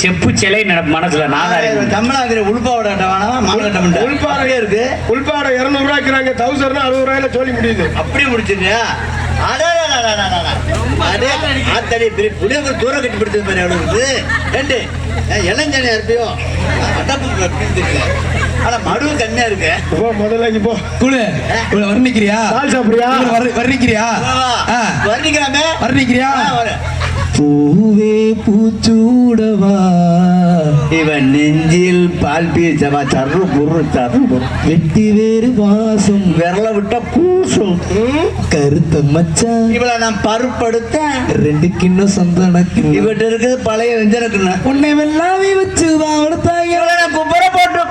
செப்பு சிலை மனசுல நாதாரி தமிழாதிரி உள்பாவோட மாநிலம் உள்பாடவே இருக்கு. உள்பாட 200 ரூபாய்க்குறாங்க, 1000 60 ரூபாயில சொல்லி முடியுது. அப்படி முடிச்சிருக்கியா? தூரம் கட்டி பிடிச்சது மாதிரி எவ்வளவு இருக்கு. ரெண்டு இளஞ்சனியா இருப்பியோ ஆனா மடுவும் கம்மியா இருக்கு. முதல்ல இப்போ வர்ணிக்கிறியா? வர்ணிக்கிறியா? வர்ணிக்கிறாமே வர்ணிக்கிறியா? பூவே பூச்சூடவா இவன் நெஞ்சில் பால் பீச்சவா தரு பொரு வெட்டி வேறு வாசம் விரல விட்டா பூசும் கருத்த மச்சான் இவளை நான் பருப்படுத்த 2 கிண்ணம் சந்தனக்கு இவட்ட இருக்குது பழைய வெஞ்சனக்குன்னு உன்னை வெள்ளாவி வச்சுதான் அவளுத்தாங்க இவளை நான் குப்பரை போட்டு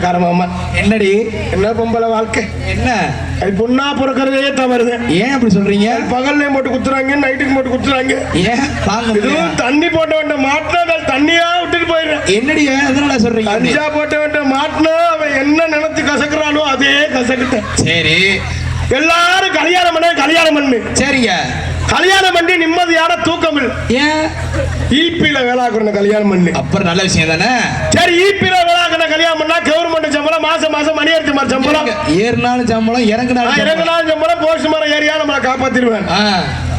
காரமாமா. என்னடி என்ன பொம்பளை வாழ்க்கை? என்ன அது பொண்ணா பிறக்கிறதே தவறுது. ஏன் அப்படி சொல்றீங்க? பகல்லையும் போட்டு குத்துறாங்க, நைட்டுக்கு போட்டு குத்துறாங்க. ஏன் இதுவும் தண்ணி போட்ட வேண்டிய மாட்டினா தண்ணியா விட்டுட்டு போயிடுறேன். என்னடி அதனால சொல்றீங்க? கஞ்சா போட்ட வேண்டிய மாட்டினா அவன் என்ன நினைச்சு கசக்குறானோ அதே கசக்கிட்ட. சரி எல்லாரும் கல்யாணம் பண்ணு. சரிங்க. கல்யாணம் பண்ணி நிம்மதியான தூக்கம் இல்லை. ஏன்? ஈபில வேளாக்குறன கல்யாணம் பண்ணி அப்புறம் நல்ல விஷயம் தானே. சரி, ஈபில வேளாக்குறன கல்யாணம் பண்ணா கவர்மெண்ட் சம்பளம் மாசம் மணி எடுத்து மாதிரி சம்பளம் ஏறினாலும் சம்பளம் இறங்கினாலும் சம்பளம் போஸ்ட் மரம் ஏரியா நம்மளை காப்பாத்திடுவேன்.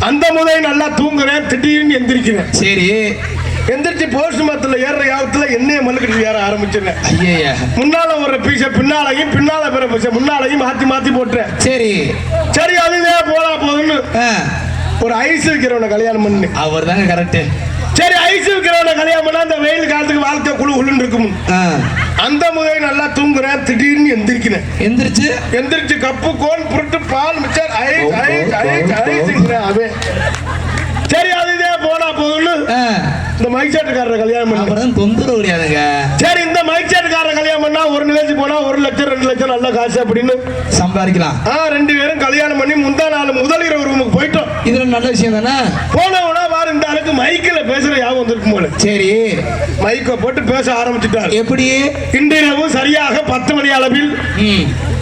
அந்த முதல் நல்லா தூங்குறேன், திடீர்னு எந்திரிக்கிறேன். சரி எந்திரிச்சு போஸ்ட் மரத்துல ஏற யாவத்துல என்னைய மல்லுக்கிட்டு ஏற ஆரம்பிச்சிருந்தேன். ஐயா முன்னால ஒரு பீச பின்னாலையும் பின்னால பிற பீச முன்னாலையும் மாத்தி போட்டுறேன். சரி அதுவே போனா போதுன்னு ஒரு ஐஸ் விற்கிறவனை கல்யாணம் பண்ணு. அவர் தாங்க கரெக்ட். சரி, ஐஸ் விற்கிறவனை கல்யாணம் பண்ணா அந்த வெயில் காலத்துக்கு வாழ்க்கை குழுன்னு இருக்கும். அந்த முதல் நல்லா தூங்குறேன், திடீர்னு எந்திரிச்சு கப்பு கோன் புருட்டு பால் மிச்சர் ஐஸ்ங்கிறேன். அவன் சரி அதுவே போனா போதுன்னு இந்த மைக் செட்டுக்காரரை கல்யாணம் பண்ண தொந்தரவு கிடையாதுங்க. சரி, இந்த மைக் செட்டுக்காரரை கல்யாணம் பண்ணா ஒரு நிலைச்சு போனா 1 லட்சம் 2 லட்சம் நல்ல காசு அப்படின்னு சம்பாதிக்கலாம். 2 பேரும் கல்யாணம் பண்ணி முந்தா நாள் முதல் இரவு ரூமுக்கு போயிட்டோம். இதுல நல்ல விஷயம் தானே. போனவனா பாரு இந்த ஆளுக்கு மைக்கில் பேசுற யாவும் வந்திருக்கும் போல. சரி, மைக்கை போட்டு பேச ஆரம்பிச்சுட்டார். எப்படி? இன்றிரவு சரியாக 10 மணி அளவில்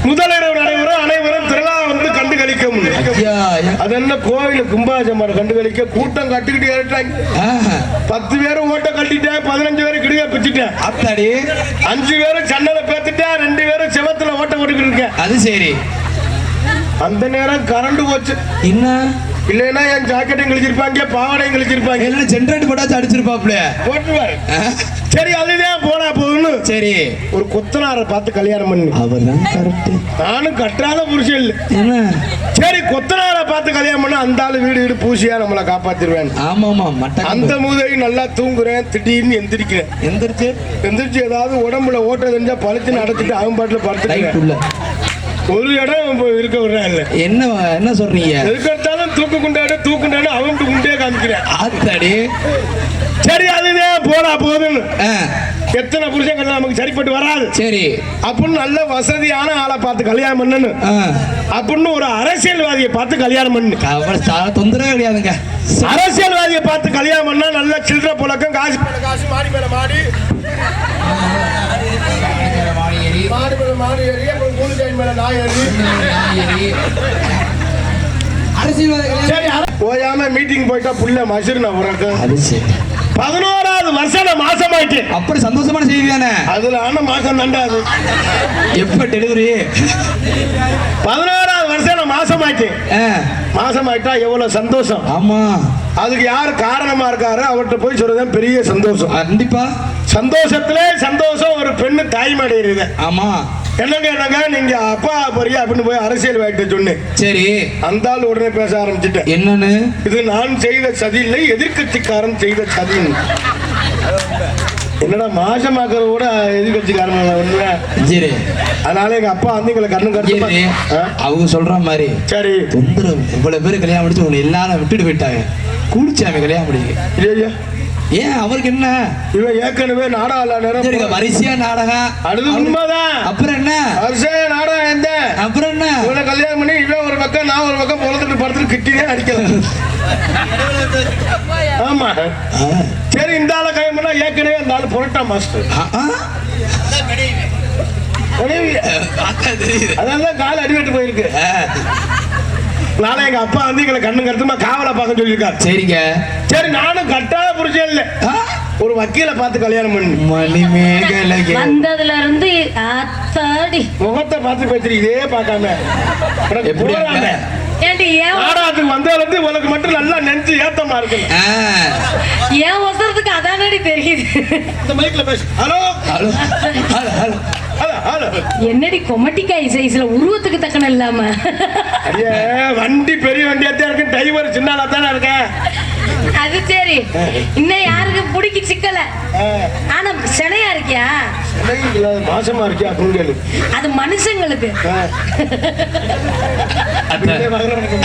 முதலிரவு நடைபெறும். அனைவரும் திருவிழா வந்து கண்டு கழிக்க முடியும். அது என்ன கோவில் கும்பாஜமான கண்டு கழிக்க கூட்டம் கட்டிக்கிட்டு ஏறிட்டாங்க. 10 பேரும் ஓட்ட கட்டிட்டேன், 15 பேரும் கிடுக பிச்சுட்டேன். அத்தாடி 5 பேரும் சன்னலை பேத்துட்டேன், 2 பேரும் செவத்துல ஓட்ட போட்டுக்கிட்டு இருக்கேன். அது சரி. அந்த நேரம் கரண்ட் போச்சு. என்ன இல்லைன்னா என் ஜாக்கெட்டையும் கழிச்சிருப்பாங்க, பாவாடையும் கழிச்சிருப்பாங்க. இல்ல ஜெனரேட்டர் போட்டாச்சு அடிச்சிருப்பாப்ல போட்டுவாரு. சரி அதுதான் போனா போதுன்னு சரி ஒரு கொத்தனாரை பார்த்து கல்யாணம் பண்ணி. அவர் தான் கரெக்ட். நானும் கட்டாத புருஷன் இல்லை. சரி, கொத்தனாரை பார்த்து கல்யாணம் பண்ண அந்த ஆளு வீடு பூசியா நம்மளை காப்பாத்திருவேன். ஆமாமா. அந்த முதல் நல்லா தூங்குறேன், திடீர்னு எந்திரிக்கிறேன். எந்திரிச்சு ஏதாவது உடம்புல ஓட்ட தெரிஞ்சா பழுத்து நடத்திட்டு அவன் பாட்டுல படுத்துட்டு ஒரு இடம் இருக்க விடுறேன். இல்ல என்ன சொல்றீங்க? எதுக்கெடுத்தாலும் தூக்குண்டாடு அவன் குண்டே காமிக்கிறேன். ஆத்தாடி சரி அதுவே போனா போதுன்னு எத்தனை புருஷன் நமக்கு சரிப்பட்டு வராது. சரி அப்படின்னு நல்ல வசதியான ஆளை பார்த்து கல்யாணம் பண்ணு அப்படின்னு ஒரு அரசியல்வாதியை பார்த்து கல்யாணம் பண்ணு. தொந்தரவே கிடையாதுங்க. அரசியல்வாதியை பார்த்து கல்யாணம் பண்ணா நல்ல சில்லற புழக்கம், காசு மாடி மேல மாடி போயாம மீட்டிங் போயிட்டா புள்ள மசுரு. 11வது வருஷம் மாசமாயிட்டு. அப்படி சந்தோஷமான செய்தி தானே. அதுல ஆன மாசம் தாண்டாது. எப்ப டெலிவரி? 11வது வருஷம் மாசமாயிட்டு. மாசமாயிட்டா எவ்வளவு சந்தோஷம். ஆமா, அதுக்கு யாரு காரணமா இருக்காரு அவர்கிட்ட போய் சொல்றதுதான் பெரிய சந்தோஷம். கண்டிப்பா சந்தோஷத்திலே சந்தோஷம். ஒரு பெண்ணு தாய்மடைகிறது. ஆமா, என்னங்க நீங்க அப்பா போறியா அப்படின்னு போய் அரசியல் வாய்ட்டு சொன்னேன். சரி, அந்த ஆள் உடனே பேச ஆரம்பிச்சுட்டேன். என்னன்னு? இது நான் செய்த சதி இல்லை, எதிர்கட்சிக்காரன் செய்த சதி. என்னடா மாசமாக்குற கூட எதிர்கட்சிக்காரன். சரி, அதனால எங்க அப்பா வந்து எங்களை கண்ணு கட்டு அவங்க சொல்ற மாதிரி. சரி, தொந்தரவு இவ்வளவு பேரு கல்யாணம் முடிச்சு உன்னை எல்லாரும் விட்டுட்டு போயிட்டாங்க. கூடிச்சாமி கல்யாணம் முடியுங்க. ஏன் அவருக்கு என்ன? இவன் ஏற்கனவே நாடகம் வரிசையா நாடகம். அது உண்மைதான். அப்புறம் என்ன வரிசையா நாடகம் எந்த? அப்புறம் என்ன? இவனை கல்யாணம் பண்ணி இவன் ஒரு பக்கம் நான் ஒரு பக்கம் பொழுதுட்டு படுத்துட்டு கிட்டினே அடிக்கலாம். ஆமா. சரி, இந்த ஆளை கல்யாணம் பண்ணா ஏற்கனவே அந்த ஆளு புரட்டா மாஸ்டர். அதான் கால அடிபட்டு போயிருக்கு. நாளை எங்க அப்பா வந்து எங்களை கண்ணு கருத்துமா காவலை பார்க்க சொல்லியிருக்காரு. சரிங்க. சரி நானும் கட்டாத புரிச்சேன் இல்ல, ஒரு வக்கீல பார்த்து கல்யாணம் பண்ணி மணிமேகலையே வந்ததுல இருந்து ஆத்தாடி முகத்தை பார்த்து பேசுறீங்க, இதே பார்க்காம எப்படி போறாங்க. ஏண்டி ஏன் நாடாத்துக்கு வந்ததுல இருந்து உனக்கு மட்டும் நல்லா நெஞ்சு ஏத்தமா இருக்கு. ஏன் ஒசரத்துக்கு அதானடி தெரியுது. இந்த மைக்ல பேசு. Hello hello hello hello hello hello. என்னடி கொமட்டிக்காய் சைஸ்ல உருவத்துக்கு தக்கன இல்லாம. ஐயே வண்டி பெரிய வண்டியாத்தான் இருக்கு, டிரைவர் சின்னாலா தானே இருக்கேன். அது சரி, இன்னும் யாருக்கு பிடிக்க சிக்கல. ஆனா சினையா இருக்கியா, மாசமா இருக்கியா அப்படின்னு கேளு. அது மனுஷங்களுக்கு.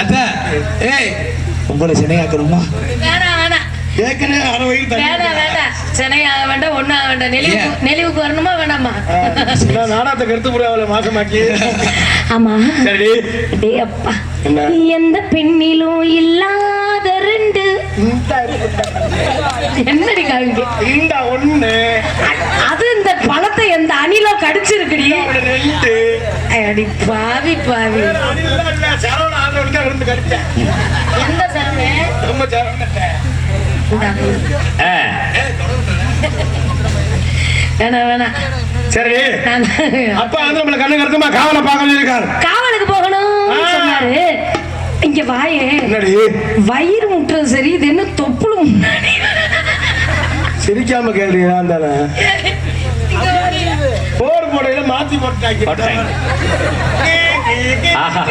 அத்தை ஏய் உங்களை சினையாக்கணுமா? வேணாம் வேணாம் ஏற்கனவே அரை வயது தண்ணி. வேணாம் வேண்டாம், சினையாக வேண்டாம், ஒன்னும் வேண்டாம். நெளிவுக்கு வரணுமா வேணாமா? நாடாத்த கருத்து புரியாத மாசமாக்கி. ஆமா சரி டேய் அப்பா, என்ன? எந்த பெண்ணிலும் இல்லாத ரெண்டு என்னடி காவிக்கு இந்த ஒண்ணு அது இந்த பழத்தை எந்த அணிலோ கடிச்சிருக்குடி. ரெண்டு அடி பாவி பாவி. சரவண ஆதரவு தான் இருந்து கடிச்சேன். எந்த சரவே ரொம்ப சரவண வேணாம் வேணாம். சரி நான் அப்பா வந்து நம்மள கண்ணு கருத்துமா காவலை பார்க்க சொல்லியிருக்காரு. காவலுக்கு போகணும் சொன்னாரு. இங்க வாயே, என்னடி வயிறு முட்டுறது சரி, இது என்ன தொப்புளு முன்னாடி. சிரிக்காம கேள்வியா இருந்தால போர் போடையில மாத்தி போட்டாங்க. ஆஹா.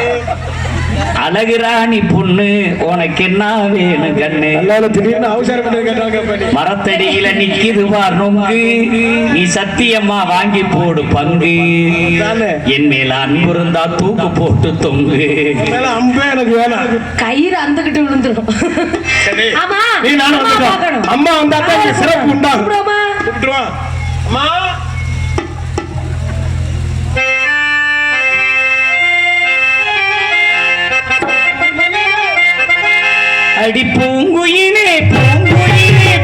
அழகுராணி பொண்ணு உனக்கு என்ன வேணும் கண்ணு? திடீர்னு அவசரம் பண்ணி கேட்டாங்க. மரத்தடியில நிக்குது பார் நொங்கு, நீ சத்தியமா வாங்கி போடு பங்கு. என் மேல அன்பு இருந்தா தூக்கு போட்டு தொங்கு. அம்பே எனக்கு வேணாம். கயிறு அந்துகிட்டு விழுந்துரும். ஆமா நீ நானும் வந்துட்டோம். அம்மா வந்தா தான் சிறப்பு உண்டாகும். கூப்பிட்டுருவான். அம்மா அடி பூங்குயிலே பூங்குயிலே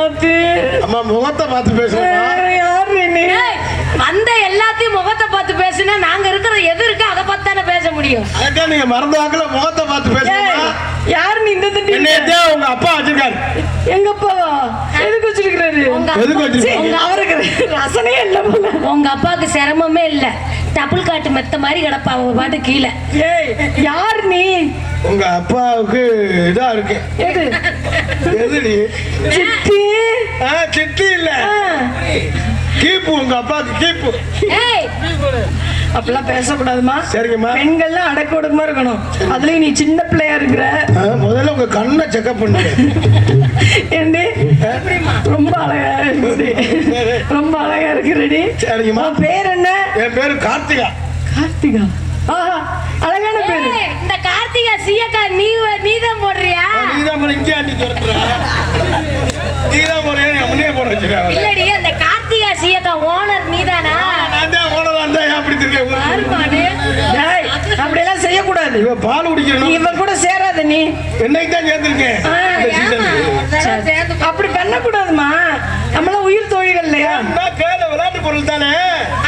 அது அம்மா முகத்தை பார்த்து பேசுறேன் யாரு நீ வந்த எல்லாத்தையும் முகத்தை பார்த்து பேசுனா நாங்க இருக்கிற எது இருக்கு அதை பார்த்து தானே பேச முடியும். அதான் நீங்க மறந்து வாக்கல முகத்தை பார்த்து பேசுறீங்க. யாரு நீ இந்த தட்டி என்னையே உங்க அப்பா வச்சிருக்காரு. எங்க அப்பாவா எதுக்கு வச்சிருக்காரு? எதுக்கு வச்சிருக்காரு? அவருக்கு ரசனே இல்ல போல. உங்க அப்பாவுக்கு சிரமமே இல்ல, டபுள் காட்டு மெத்த மாதிரி கிடப்பா அவங்க பாட்டு கீழே. ஏய் யார் நீ? உங்க அப்பாவுக்கு இதா இருக்கு. எது எதுடி? சித்தி. சித்தி இல்ல, கீப்பு. உங்க அப்பாவுக்கு கீப்பு. ஏய் அப்பெல்லாம் பேசக்கூடாதுமா. சரிங்கம்மா. பெண்கள்லாம் அடக்க ஒடுக்கமா இருக்கணும். அதுலயும் நீ சின்ன பிள்ளையா இருக்கிற. முதல்ல உங்க கண்ணை செக்அப் பண்ணுங்க. ஏண்டி ரொம்ப அழகா இருக்கு, ரொம்ப அழகா இருக்கிறடி. சரிங்கம்மா. பேர் என்ன? என் பேரு கார்த்திகா. கார்த்திகா, ஆஹா அழகான பேரு. இந்த கார்த்திகா சீயக்கா நீதான் போடுறியா? நீதான் போற இங்கே அண்டி சொல்ற. நீதான் போறியா? அம்மனே போட வச்சிருக்காங்க. இல்லடி, அந்த கார்த்திகா சீயக்கா ஓனர் நீதானா? நான் தான் ஓனர் தான். அப்படி இருக்கேன். டேய் அப்படி எல்லாம் செய்ய கூடாது. இவ பால் குடிக்கணும். இவன் கூட சேராத நீ. என்னைக்கு தான் சேர்ந்திருக்கேன். அப்படி பண்ண கூடாதுமா. நம்மளாம் உயிர் தோழிகள் இல்லையா? நான் கேள விளையாட்டு பொருள் தானே.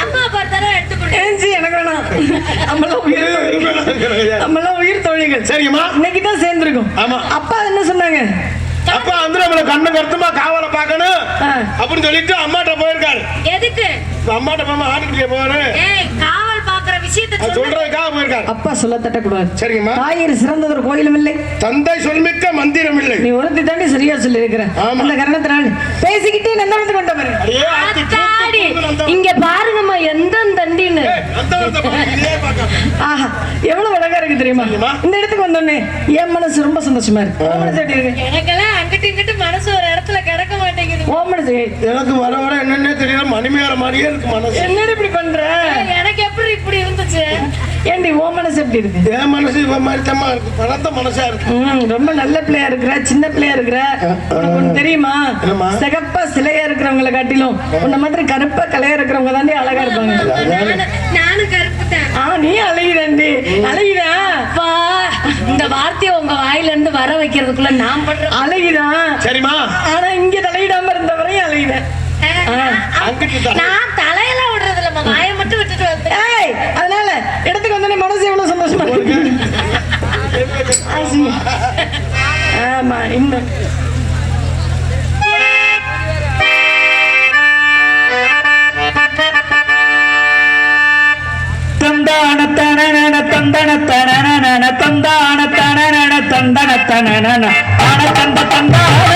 அம்மா பார்த்தாலும் எடுத்துக்கிட்டு எனக்கு வேணாம். நம்மளாம் உயிர் தோழிகள். சரிங்கம்மா. இன்னைக்கு தான் சேர்ந்திருக்கோம். ஆமா. அப்பா என்ன சொன்னாங்க? அப்பா வந்து நம்மள கண்ணு கருத்துமா காவலை பார்க்கணும் அப்படின்னு சொல்லிட்டு அம்மாட்ட போயிருக்காரு. எதுக்கு? அம்மாட்ட போமா ஆட்டுக்கிட்டே போவாரு. காவல் பாக்குற விஷயத்தை சொல்றதுக்காக போயிருக்காரு. அப்பா சொல்ல தட்டக்கூடாது. சரிங்கம்மா. தாயிரு சிறந்ததொரு கோயிலும் இல்லை, தந்தை சொல்மிக்க மந்திரம் இல்லை. நீ ஒருத்தி தாண்டி சரியா சொல்லி இருக்கிற. அந்த காரணத்தினால் பேசிக்கிட்டே நந்தவனத்தை கொண்ட பாரு. இங்க பாருங்கம்மா எந்த தண்டின்னு. ஆஹா எவ்வளவு அழகா இருக்கு தெரியுமா? இந்த இடத்துக்கு வந்தோடனே என் மனசு ரொம்ப சந்தோஷமா இருக்கு. மனசு எப்படி இருக்கு? எனக்கெல்லாம் அங்கிட்டு இங்கிட்டு மனசு ஒரு இடத்துல கிடக்க மாட்டேங்குது. ஓ மனசு எனக்கு வர வர என்னன்னே தெரியல, மணிமேல மாதிரியே இருக்கு மனசு. என்னடி இப்படி பண்ற? எனக்கு எப்படி இப்படி இருந்துச்சு? ஏண்டி ஓ மனசு எப்படி இருக்கு? என் மனசு இவ மாதிரி தான் இருக்கு, பழந்த மனசா இருக்கு. ரொம்ப நல்ல பிள்ளையா இருக்கிற, சின்ன பிள்ளையா இருக்கிற. உனக்கு ஒண்ணு தெரியுமா? சிகப்பா சிலையா இருக்கிறவங்களை காட்டிலும் உன்ன மாதிரி கருப்பா கலையா இருக்கிறவங்க தாண்டி அழகா இருப்பாங்க. நானும் கருப்பு தான். நீ அழகிரண்டி அழகிரா. இந்த வார்த்தையை உங்க வாயில இருந்து வர வைக்கிறதுக்குள்ள நான் பண்ற அழகிதான். சரிமா. ஆனா இங்க தலையிடாம இருந்தவரையும் அழகிதான். நான் தலையில விடுறது இல்ல, வாயை மட்டும் விட்டுட்டு வந்தேன். அதனால இடத்துக்கு வந்தோடனே மனசு எவ்வளவு சந்தோஷமா இருக்கு. ஆமா இன்னும் தந்தான தனன தந்தன தனன தந்தான தனன தந்தன தனன தான தந்த தந்தான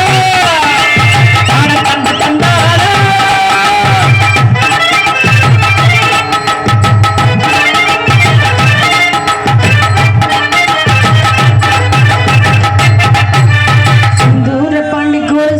தான தந்த தந்தான தூர பாண்டிக்கு ஒரு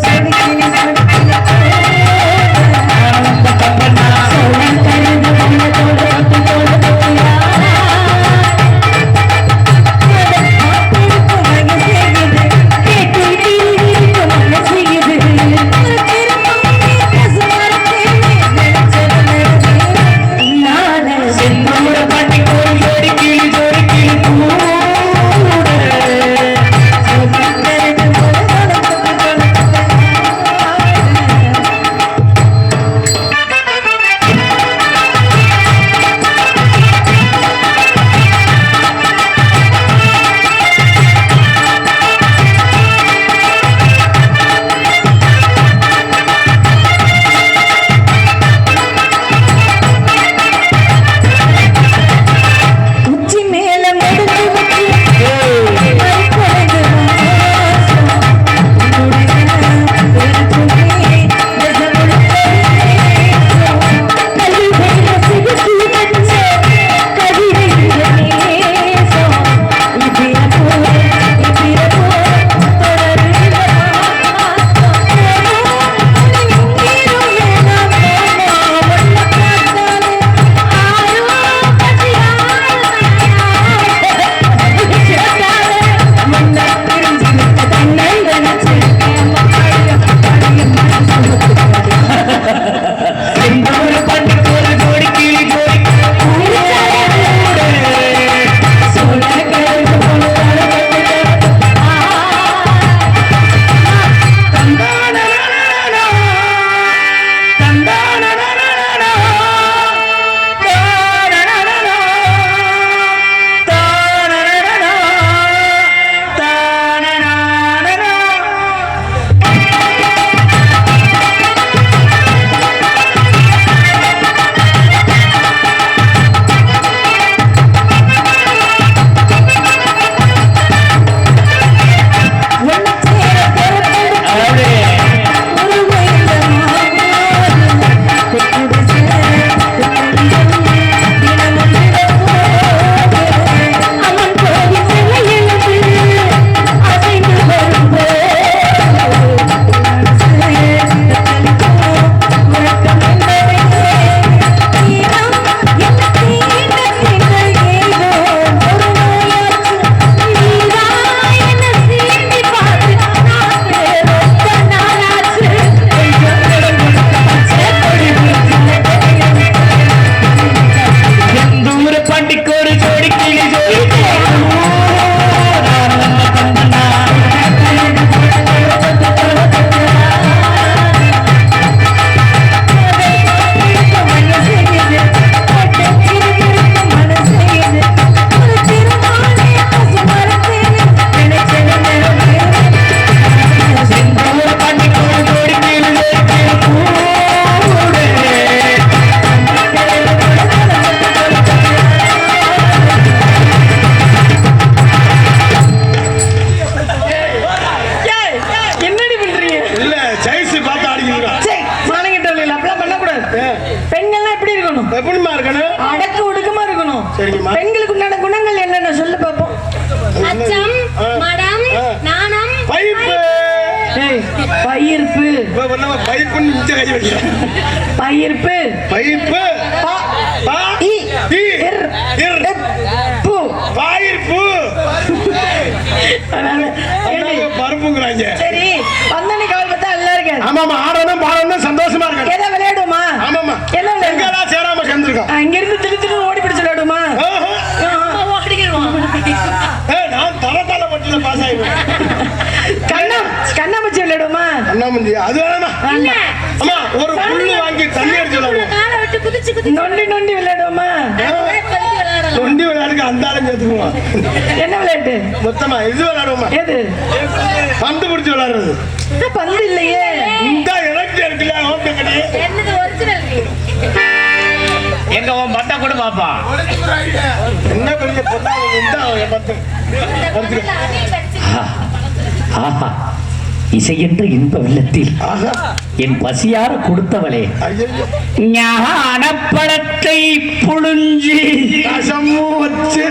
எப்படிமா இருக்கணும்? அடக்க ஒடுக்கமா இருக்கணும். சரிங்கம்மா. பெண்களுக்கு உண்டான குணங்கள் என்னென்ன சொல்லு பாப்போம். அச்சம், மடம், நாணம், பைப்பு. ஏய், பயிர்ப்பு. இப்ப என்னவா பைப்புன்னு மிச்ச கை வைக்கிறேன். பயிர்ப்பு. பைப்பு. பா. பா. இ. இ. இர். இர். எப். பு. பயிர்ப்பு. அதனால, ஏண்டி? பருப்புங்கிறாங்க. சரி, வந்தோடனே கால் பார்த்தா நல்லா இருக்காது. ஆமாமா, ஆடணும் பாடணும் சந்தோஷமா இருக்கணும். ஏதோ விளையாடுமா? ஆமாமா. என்ன விளையாடு? எங்கெல்லாம் சேராம சேர்ந்துருக்கோம். இங்க இருந்து திரு ஓடி பிடிச்சு விளையாடுமா? நான் தரத்தால பட்டியல பாஸ் ஆயிடுவேன். கண்ணாமூச்சி விளையாடுமா? அண்ணாமஞ்சி அது வேணாமா? அம்மா ஒரு புல்லு வாங்கி தண்ணி அடிச்சு விளையாடுவோம். காலை விட்டு குதிச்சு குதிச்சு நொண்டி நொண்டி விளையாடுமா? விளையாடலாம். நொண்டி விளையாடுக்கு அந்த ஆளுங்க எடுத்துக்குவோம். என்ன விளையாட்டு? மொத்தமா இது விளையாடுவோமா? எது? பந்து பிடிச்சு விளையாடுறது. பந்து இல்லையே. இந்த எனக்கு இருக்குல்ல ஓட்டு கடை. என்னது ஒரிஜினல்? எங்க உன் பட்டை கூட பாப்பா. என்ன பெரிய பொண்ணா இந்த பத்து. ஆஹா, இசை என்ற இன்ப வெள்ளத்தில் ஆஹா. என் பசியார கொடுத்தவளே, ஐயோ. ஞானப்பழத்தை புழிஞ்சி ரசமு வச்சு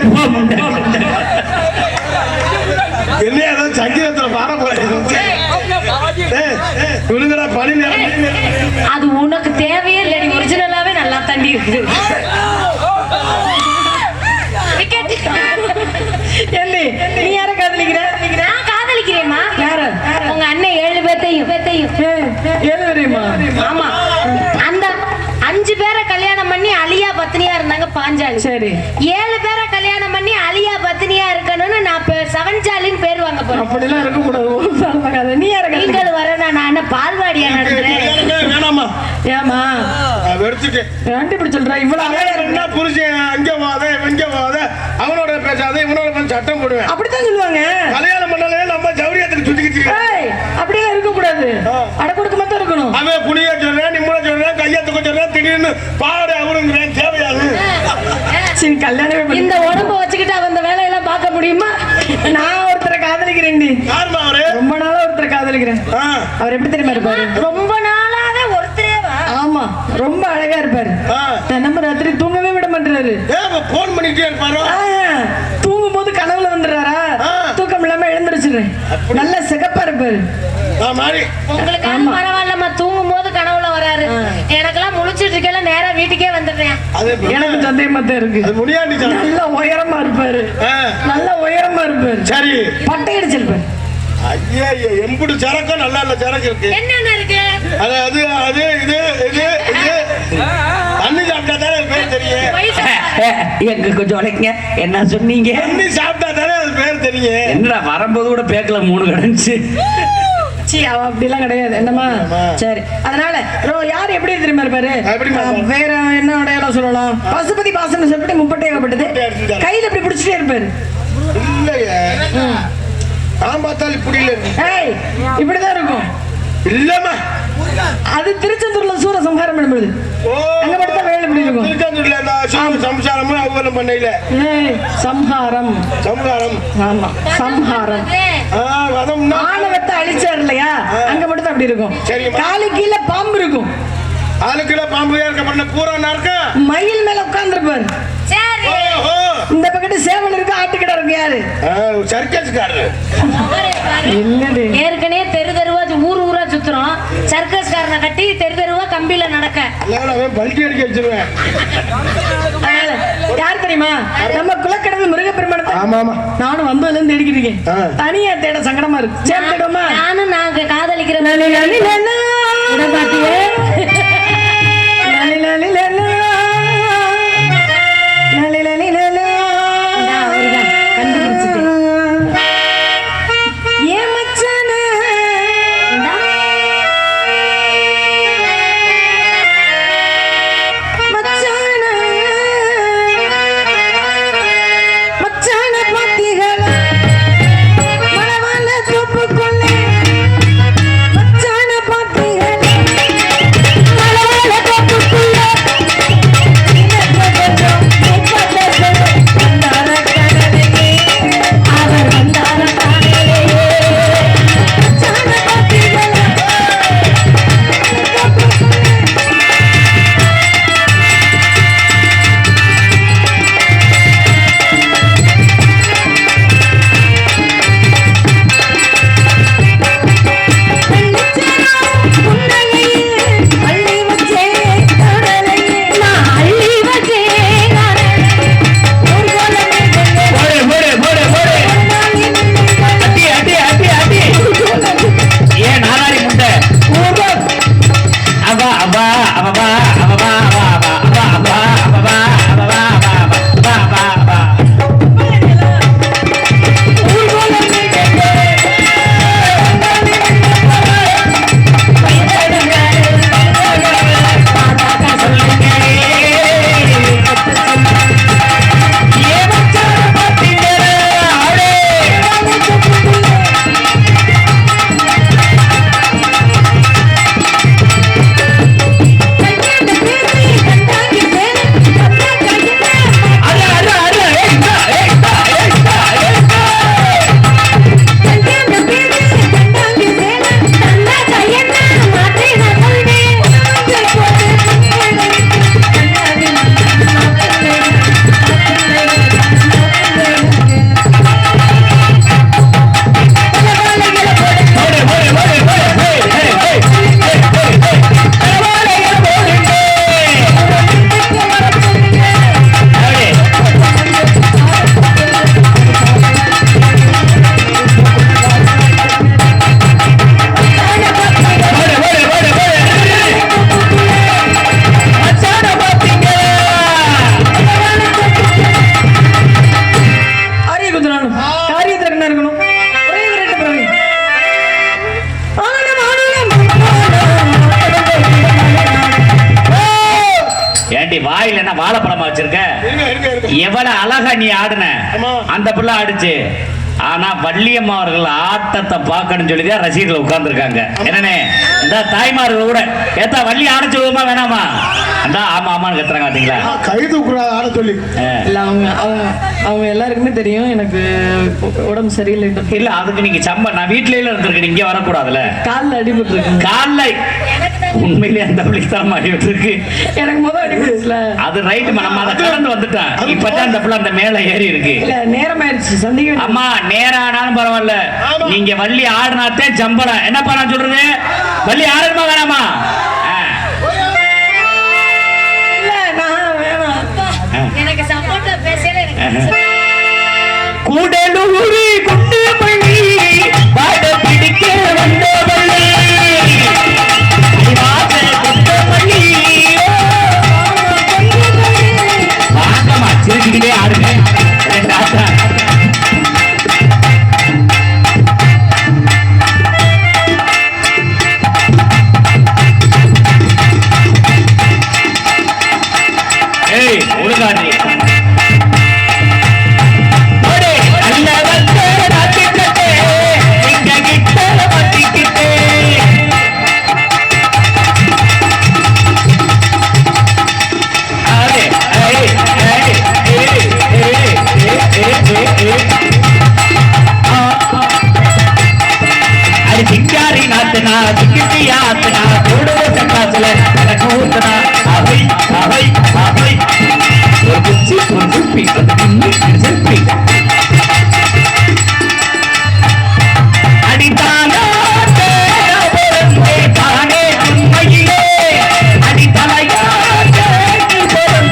என்ன ஏதோ சங்கீதத்துல பாட போறேன். விழுங்கடா பணி நேரம். அது உனக்கு தேவையே இல்லடி, ஒரிஜினலாவே நல்லா தண்ணி இருக்குது. ஏண்டி, நீ யார காதலிக்கிற? நான் காதலிக்கிறேம்மா. யார? உங்க அண்ணன் 7 பேத்தையும். ஏழு வரையுமா? ஆமா, அந்த 5 பேரை கல்யாணம் பண்ணி அலியா பத்தினியா இருந்தாங்க பாஞ்சாலி. சரி. 7 பேரை கல்யாணம் பண்ணி அலியா பத்தினியா இருக்கணும்னு நான் சவஞ்சாலின்னு பேர் வாங்க போறேன். அப்படிலாம் இருக்க கூடாது. நீ யார காதலிக்கிற? நீங்கள் வர நான் என்ன பால்வாடியா நடத்துறேன்? வேணாமா? ஏமா எடுத்துட்டேன். ஏன்டி இப்படி சொல்ற? இவ்வளவு அழகா என்ன இருந்தா புருஷன் அங்க போத இங்க போத அவனோட பேசாத இவனோட வந்து சட்டம் போடுவேன். அப்படித்தான் சொல்லுவாங்க. கல்யாணம் பண்ணலே நம்ம ஜவுரியத்துக்கு சுத்திக்கிட்டு ஏய், அப்படியே இருக்க கூடாது. அடக்குடுக்க மட்டும் இருக்கணும். அவன் புனிய சொல்றேன், நிம்மள சொல்றேன், கையத்துக்கு சொல்றேன், திடீர்னு பாடு அவனுங்கிறேன். தேவையாது. சரி, கல்யாணமே பண்ணி இந்த உடம்ப வச்சுக்கிட்டு அவன் இந்த வேலையெல்லாம் பார்க்க முடியுமா? நான் ஒருத்தரை காதலிக்கிறேன்டி. யாருமா அவரு? ரொம்ப நாளா ஒருத்தரை காதலிக்கிறேன். ஆ. அவர் எப்படி தெரியுமா இருப்பாரு? ரொம்ப நாளாவே ஒருத்தரேவா? ஆமா, ரொம்ப அழகா இருப்பாரு. ஆ. தினமும் ராத்திரி தூங்கவே விட மாட்டாரு. போன் பண்ணிட்டே இருப்பாரோ? தூங்கும் போது கனவுல வந்துடுறாரா? ஆ. தூக்கம் இல்லாம எழுந்திருச்சுறேன். நல்ல சிகப்பா இருப்பாரு. மாதிரி உங்களுக்கு ஆமா. பரவாயில்லம்மா, தூங்கும் போது கனவுல வராரு. எனக்கெல்லாம் முழிச்சிட்டு இருக்கல, நேரா வீட்டுக்கே வந்துடுறேன். அது எனக்கு சந்தேகமா தான் இருக்கு. அது முடியாண்டி தான். நல்ல உயரமா இருப்பாரு. ஆ. நல்ல உயரமா இருப்பாரு. சரி. பட்டை அடிச்சிருப்பாரு. ஐயா எம்புடு சரக்கும் நல்லா இல்ல சரக்கு இருக்கு. என்னென்ன இருக்கு? அது அது அது இது இது இது தண்ணி சாப்பிட்டா தானே அது பேர் தெரியும். எங்க கொஞ்சம் உழைங்க. என்ன சொன்னீங்க? தண்ணி சாப்பிட்டா தானே அது பேர் தெரியும். என்னடா வரும்போது கூட பேக்கல 3 கிடந்துச்சு. சீ, அவ அப்படிலாம் கிடையாது. என்னமா? சரி. அதனால யார் எப்படி தெரியுமா இருப்பாரு? எப்படிம்மா இருப்பாரு? வேற என்ன அடையாளம் சொல்லலாம்? பசுபதி பாசனம் சொல்லிட்டு முப்பட்டை ஏகப்பட்டது. கையில இப்படி பிடிச்சிட்டே இருப்பாரு. இல்லையே, நான் பார்த்தாலும் இப்படி இல்ல. ஏய், இப்படிதான் இருக்கும். இல்லம்மா, அது திருச்செந்தூர்ல சூர சம்ஹாரம் பண்ணும்போது ஓ அங்க மட்டும் தான் வேலை இப்படி இருக்கும். திருச்செந்தூர்ல இந்த சம்சாரமும் அவலம் பண்ணையில ஏய், சம்ஹாரம். சம்ஹாரம். ஆமா, சம்ஹாரம். வதம்னா ஆணவத்தை அழிச்சார் இல்லையா? அங்க மட்டும் தான் அப்படி இருக்கும். சரிம்மா. காலு கீழே பாம்பு இருக்கும். ஆளுக்குள்ள பாம்பு இருக்க பண்ண பூரா இருக்கா. மயில் மேல உட்கார்ந்துருப்பாரு. சரி, ஓஹோ, இந்த பக்கத்து சேவல் இருக்கு, ஆட்டுக்கிட்ட இருக்கு. யாரு? சர்க்கஸ்காரரு. என்னடி? ஏற்கனவே தெரு தெருவா ஊர் ஊரா சுத்துறோம். சர்க்கஸ்காரனை கட்டி தெரு தெருவா கம்பியில நடக்க. அவன் பல்ட்டி அடிக்க வச்சிருவேன். அதனால யார் தெரியுமா? நம்ம குலக்கடவுள் முருகப்பெருமானத்தை. ஆமா ஆமா. நானும் வந்ததுல இருந்து தேடிக்கிட்டு இருக்கேன். ஆ. தனியா தேட சங்கடமா இருக்கு. சரி, தேடுமா? நானும் நாங்க காதலிக்கிற லலி லலி லலா. இதை பாத்தியே? லலி லலி லலா. லலி லலி லலா. நான் அவர்தான் கண்டுபிடிச்சிட்டேன். ஏன் மச்சானே? மச்சானே. மச்சானே பாத்தீங்களா? மணவாள தோப்புக்குள்ளே மச்சானே பாத்தீங்களா? வாயில என்ன வாழைப்பழமா வச்சிருக்க? எவ்வளவு அழகா நீ ஆடுன, அந்த பிள்ளை ஆடுச்சு. ஆனா வள்ளியம்மா அவர்கள் ஆட்டத்தை பார்க்கணும்னு சொல்லிதான் ரசிகர்கள் உட்கார்ந்துருக்காங்க. என்னன்னு இந்த தாய்மார்கள் கூட ஏத்தா வள்ளி ஆட சொல்லுமா வேணாமா? அந்த ஆமா ஆமான்னு கத்துறாங்க பாத்தீங்களா? கைது ஆட சொல்லி இல்ல அவங்க எல்லாருக்குமே தெரியும் எனக்கு உடம்பு சரியில்லை. இல்ல அதுக்கு நீங்க நான் வீட்லயே இருந்திருக்கேன், இங்க வரக்கூடாதுல. காலில் அடிபட்டு இருக்கு. காலில் உண்மையிலேயே அந்த பிள்ளைக்கு தான் அடிபட்டு இருக்கு. எனக்கு முதல் அடிபட்டுல அது ரைட், நம்ம அதை கடந்து வந்துட்டான். இப்பதான் அந்த பிள்ளை அந்த மேல ஏறி இருக்கு. இல்ல நேரம் ஆயிடுச்சு சந்திக்க. அம்மா நேரம் ஆனாலும் பரவாயில்ல, நீங்க வள்ளி ஆடினாத்தே ஜம்பளம். என்னப்பா நான் சொல்றது, வள்ளி ஆடணுமா வேணாமா? இல்ல நான் வேணாம். எனக்கு சப்போர்ட்டா பேசல எனக்கு கூடலூரி குண்டு பள்ளி பாட பிடிக்க வந்த வள்ளி வாங்கம்மா சிரிச்சுக்கிட்டே ஆடுங்க. ஏய் ஒழுங்காடி अरे चिंगारी नाचना चिकिटिया नाचना थोड़े सका चले कूदना आही आही आही और कुछ सेल्फी अड़ी ताना तेरा बोलते ताने महिले अड़ी ताना यार बोलते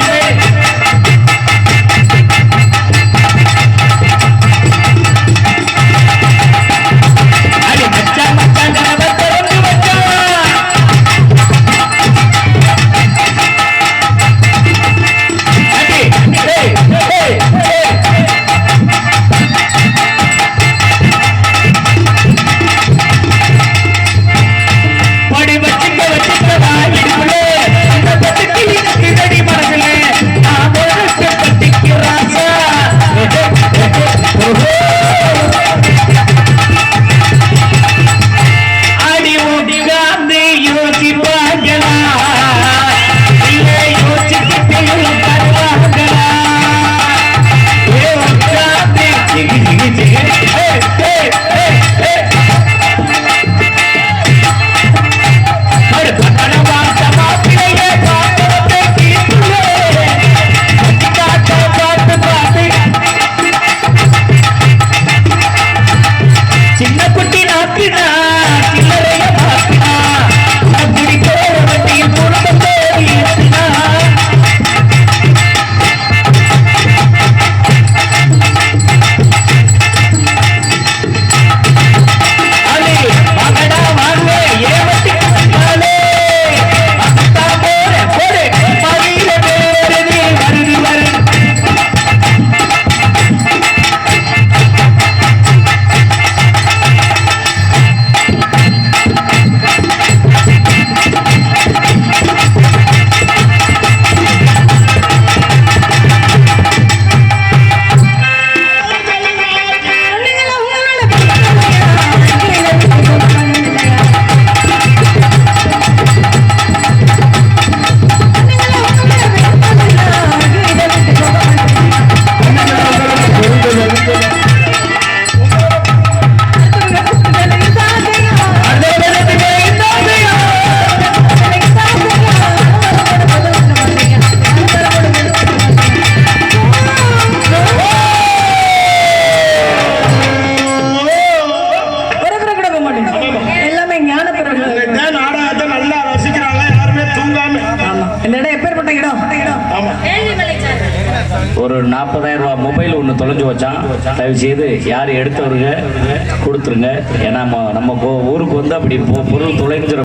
நாடகத்தை நல்லா ரசிக்கிறாங்க யாருமே தூங்காம. இந்த இடம் எப்பேற்பட்ட இடம்? ஒரு 40,000 ரூபாய் மொபைல் ஒன்று தொலைஞ்சு வச்சான். தயவு செய்து யார் எடுத்தவருங்க கொடுத்துருங்க. ஏன்னா நம்ம ஊருக்கு வந்து அப்படி பொருள் தொலைஞ்சிடும்.